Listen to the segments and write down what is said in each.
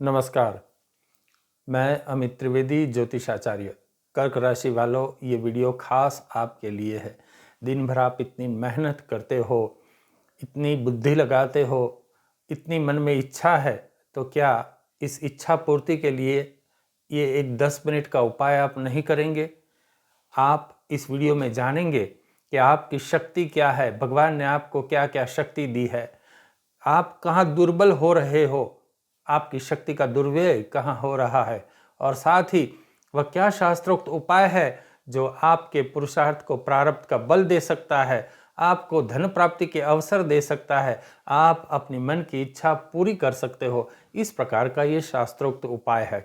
नमस्कार। मैं अमित त्रिवेदी, ज्योतिषाचार्य। कर्क राशि वालों, ये वीडियो खास आपके लिए है। दिन भर आप इतनी मेहनत करते हो, इतनी बुद्धि लगाते हो, इतनी मन में इच्छा है, तो क्या इस इच्छा पूर्ति के लिए ये एक 10 मिनट का उपाय आप नहीं करेंगे? आप इस वीडियो में जानेंगे कि आपकी शक्ति क्या है, भगवान ने आपको क्या क्या शक्ति दी है, आप कहाँ दुर्बल हो रहे हो, आपकी शक्ति का दुर्व्यय कहाँ हो रहा है, और साथ ही वह क्या शास्त्रोक्त उपाय है जो आपके पुरुषार्थ को प्रारब्ध का बल दे सकता है, आपको धन प्राप्ति के अवसर दे सकता है, आप अपनी मन की इच्छा पूरी कर सकते हो। इस प्रकार का ये शास्त्रोक्त उपाय है।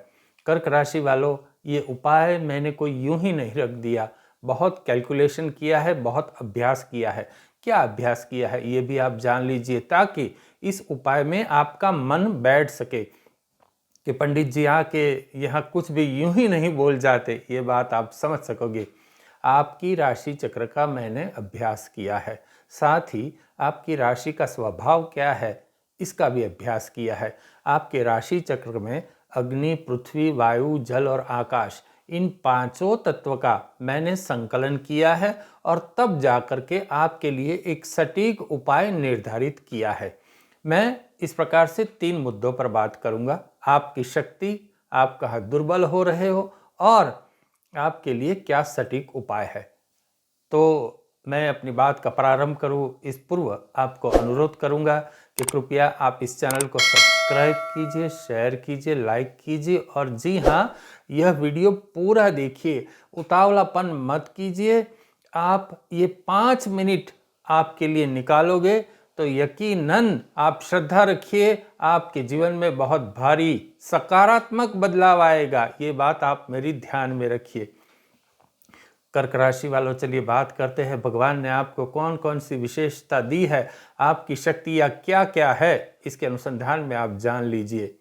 कर्क राशि वालों, ये उपाय मैंने कोई यूं ही नहीं रख दिया, बहुत कैलकुलेशन किया है, बहुत अभ्यास किया है। क्या अभ्यास किया है ये भी आप जान लीजिए, ताकि इस उपाय में आपका मन बैठ सके कि पंडित जी आके यहाँ कुछ भी यूं ही नहीं बोल जाते, ये बात आप समझ सकोगे। आपकी राशि चक्र का मैंने अभ्यास किया है, साथ ही आपकी राशि का स्वभाव क्या है इसका भी अभ्यास किया है। आपके राशि चक्र में अग्नि, पृथ्वी, वायु, जल और आकाश, इन पांचों तत्व का मैंने संकलन किया है और तब जाकर के आपके लिए एक सटीक उपाय निर्धारित किया है। मैं इस प्रकार से 3 मुद्दों पर बात करूंगा: आपकी शक्ति, आप कहाँ दुर्बल हो रहे हो, और आपके लिए क्या सटीक उपाय है। तो मैं अपनी बात का प्रारंभ करूं इस पूर्व आपको अनुरोध करूंगा कि कृपया आप इस चैनल को सब्सक्राइब कीजिए, शेयर कीजिए, लाइक कीजिए, और जी हाँ, यह वीडियो पूरा देखिए, उतावलापन मत कीजिए। आप ये 5 मिनट आपके लिए निकालोगे तो यकीनन आप श्रद्धा रखिए, आपके जीवन में बहुत भारी सकारात्मक बदलाव आएगा। ये बात आप मेरी ध्यान में रखिए। कर्क राशि वालों, चलिए बात करते हैं भगवान ने आपको कौन कौन सी विशेषता दी है, आपकी शक्तियाँ क्या क्या है, इसके अनुसंधान में आप जान लीजिए।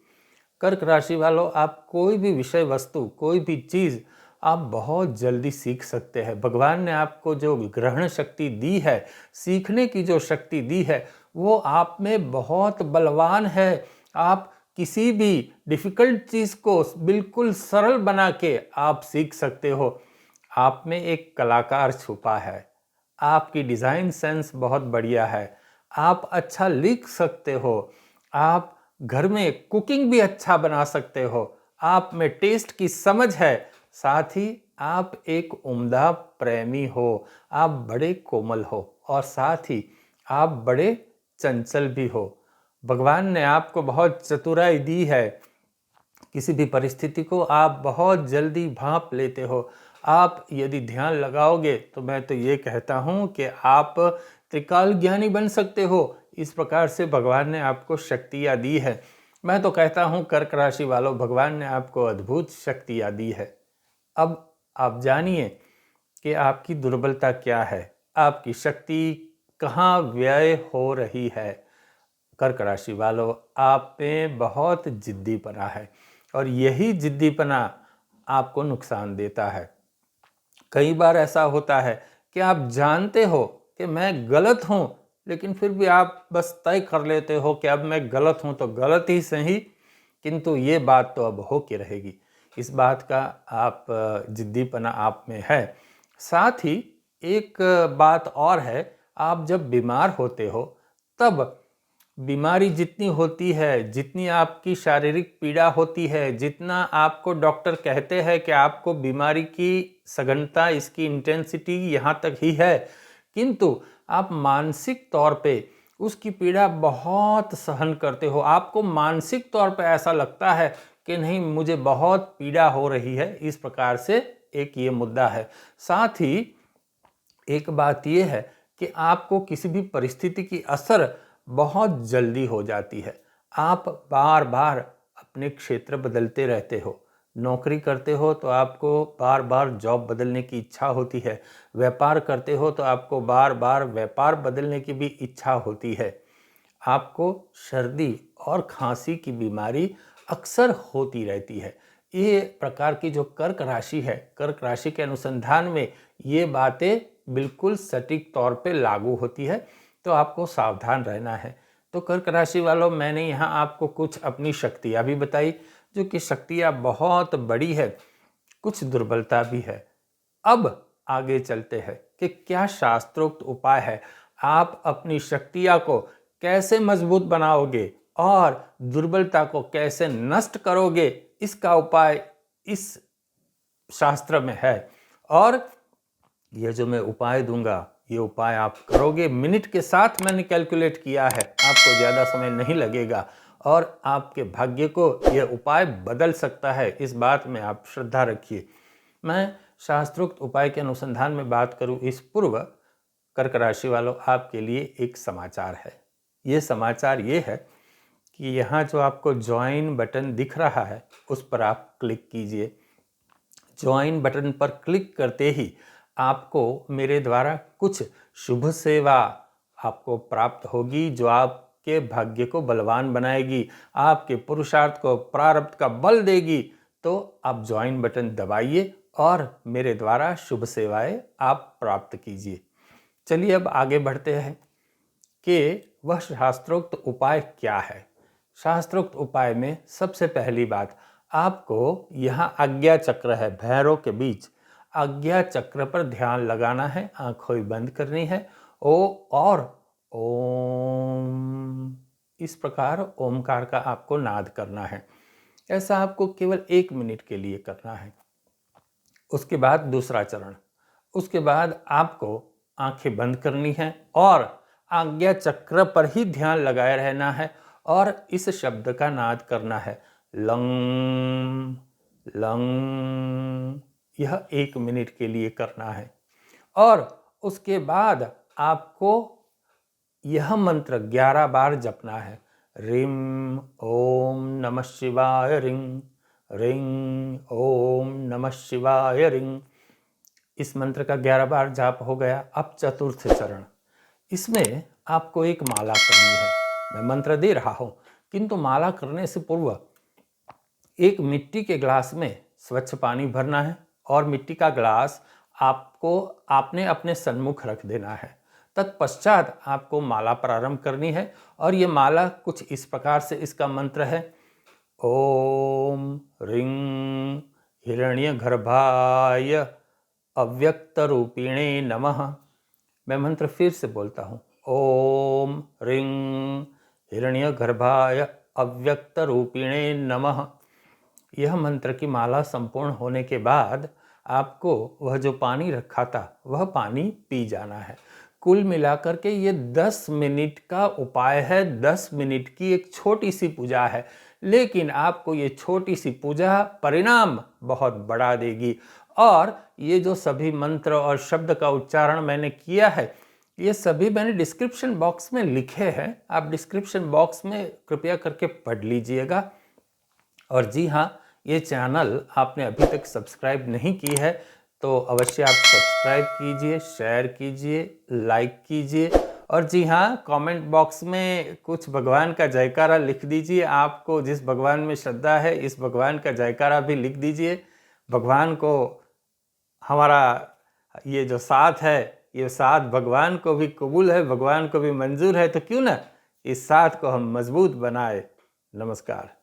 कर्क राशि वालों, आप कोई भी विषय वस्तु, कोई भी चीज़ आप बहुत जल्दी सीख सकते हैं। भगवान ने आपको जो ग्रहण शक्ति दी है, सीखने की जो शक्ति दी है, वो आप में बहुत बलवान है। आप किसी भी डिफ़िकल्ट चीज़ को बिल्कुल सरल बना के आप सीख सकते हो। आप में एक कलाकार छुपा है, आपकी डिज़ाइन सेंस बहुत बढ़िया है, आप अच्छा लिख सकते हो, आप घर में कुकिंग भी अच्छा बना सकते हो, आप में टेस्ट की समझ है, साथ ही आप एक उम्दा प्रेमी हो, आप बड़े कोमल हो, और साथ ही आप बड़े चंचल भी हो। भगवान ने आपको बहुत चतुराई दी है, किसी भी परिस्थिति को आप बहुत जल्दी भांप लेते हो। आप यदि ध्यान लगाओगे तो मैं तो ये कहता हूँ कि आप त्रिकाल ज्ञानी बन सकते हो। इस प्रकार से भगवान ने आपको शक्तियाँ दी है। मैं तो कहता हूँ कर्क राशि वालों, भगवान ने आपको अद्भुत शक्तियाँ दी है। अब आप जानिए कि आपकी दुर्बलता क्या है, आपकी शक्ति कहाँ व्यय हो रही है। कर्क राशि वालों, आप में बहुत जिद्दीपना है, और यही जिद्दीपना आपको नुकसान देता है। कई बार ऐसा होता है कि आप जानते हो कि मैं गलत हूँ, लेकिन फिर भी आप बस तय कर लेते हो कि अब मैं गलत हूँ तो गलत ही सही, किंतु ये बात तो अब हो के रहेगी। इस बात का आप जिद्दीपना आप में है। साथ ही एक बात और है, आप जब बीमार होते हो तब बीमारी जितनी होती है, जितनी आपकी शारीरिक पीड़ा होती है, जितना आपको डॉक्टर कहते हैं कि आपको बीमारी की सघनता, इसकी इंटेंसिटी यहाँ तक ही है, किंतु आप मानसिक तौर पे उसकी पीड़ा बहुत सहन करते हो। आपको मानसिक तौर पे ऐसा लगता है कि नहीं, मुझे बहुत पीड़ा हो रही है। इस प्रकार से एक ये मुद्दा है। साथ ही एक बात यह है कि आपको किसी भी परिस्थिति की असर बहुत जल्दी हो जाती है। आप बार बार अपने क्षेत्र बदलते रहते हो। नौकरी करते हो तो आपको बार बार जॉब बदलने की इच्छा होती है। व्यापार करते हो तो आपको बार बार व्यापार बदलने की भी इच्छा होती है। आपको सर्दी और खांसी की बीमारी अक्सर होती रहती है। ये प्रकार की जो कर्क राशि है, कर्क राशि के अनुसंधान में ये बातें बिल्कुल सटीक तौर पे लागू होती है, तो आपको सावधान रहना है। तो कर्क राशि वालों, मैंने यहाँ आपको कुछ अपनी शक्तियाँ भी बताई, जो कि शक्तियाँ बहुत बड़ी है, कुछ दुर्बलता भी है। अब आगे चलते हैं कि क्या शास्त्रोक्त उपाय है, आप अपनी शक्तियाँ को कैसे मजबूत बनाओगे और दुर्बलता को कैसे नष्ट करोगे, इसका उपाय इस शास्त्र में है। और ये जो मैं उपाय दूंगा, ये उपाय आप करोगे, मिनट के साथ मैंने कैलकुलेट किया है, आपको ज़्यादा समय नहीं लगेगा और आपके भाग्य को यह उपाय बदल सकता है। इस बात में आप श्रद्धा रखिए। मैं शास्त्रोक्त उपाय के अनुसंधान में बात करूं इस पूर्व, कर्क राशि वालों, आपके लिए एक समाचार है। ये समाचार ये है कि यहाँ जो आपको ज्वाइन बटन दिख रहा है, उस पर आप क्लिक कीजिए। ज्वाइन बटन पर क्लिक करते ही आपको मेरे द्वारा कुछ शुभ सेवा आपको प्राप्त होगी, जो आपके भाग्य को बलवान बनाएगी, आपके पुरुषार्थ को, प्रारब्ध का बल देगी। तो आप ज्वाइन बटन दबाइए और मेरे द्वारा शुभ सेवाएं आप प्राप्त कीजिए। चलिए अब आगे बढ़ते हैं कि वह शास्त्रोक्त उपाय क्या है। शास्त्रोक्त उपाय में सबसे पहली बात, आपको यहाँ आज्ञा चक्र है भैरव के बीच, आज्ञा चक्र पर ध्यान लगाना है, आंखें बंद करनी है और ओम, इस प्रकार ओमकार का आपको नाद करना है। ऐसा आपको केवल 1 मिनट के लिए करना है। उसके बाद दूसरा चरण, उसके बाद आपको आंखें बंद करनी है और आज्ञा चक्र पर ही ध्यान लगाए रहना है और इस शब्द का नाद करना है, लंग लंग। यह 1 मिनट के लिए करना है और उसके बाद आपको यह मंत्र 11 बार जपना है, रिम ओम नमः शिवाय रिंग, रिंग ओम नमः शिवाय रिंग। इस मंत्र का 11 बार जाप हो गया। अब चतुर्थ चरण, इसमें आपको एक माला करनी है। मैं मंत्र दे रहा हूं, किंतु माला करने से पूर्व एक मिट्टी के ग्लास में स्वच्छ पानी भरना है और मिट्टी का ग्लास आपने अपने सन्मुख रख देना है। तत्पश्चात आपको माला प्रारंभ करनी है और ये माला कुछ इस प्रकार से, इसका मंत्र है, ओम रिंग हिरण्यगर्भाय अव्यक्त रूपिणे नमः। मैं मंत्र फिर से बोलता हूँ, ओम रिंग हिरण्यगर्भाय अव्यक्त रूपिणे नमः। यह मंत्र की माला संपूर्ण होने के बाद आपको वह जो पानी रखा था वह पानी पी जाना है। कुल मिलाकर के ये 10 मिनट का उपाय है, 10 मिनट की एक छोटी सी पूजा है, लेकिन आपको ये छोटी सी पूजा परिणाम बहुत बड़ा देगी। और ये जो सभी मंत्र और शब्द का उच्चारण मैंने किया है, ये सभी मैंने डिस्क्रिप्शन बॉक्स में लिखे हैं, आप डिस्क्रिप्शन बॉक्स में कृपया करके पढ़ लीजिएगा। और जी हाँ, ये चैनल आपने अभी तक सब्सक्राइब नहीं की है तो अवश्य आप सब्सक्राइब कीजिए, शेयर कीजिए, लाइक कीजिए और जी हाँ, कमेंट बॉक्स में कुछ भगवान का जयकारा लिख दीजिए। आपको जिस भगवान में श्रद्धा है, इस भगवान का जयकारा भी लिख दीजिए। भगवान को हमारा ये जो साथ है, ये साथ भगवान को भी कबूल है, भगवान को भी मंजूर है, तो क्यों ना इस साथ को हम मजबूत बनाए। नमस्कार।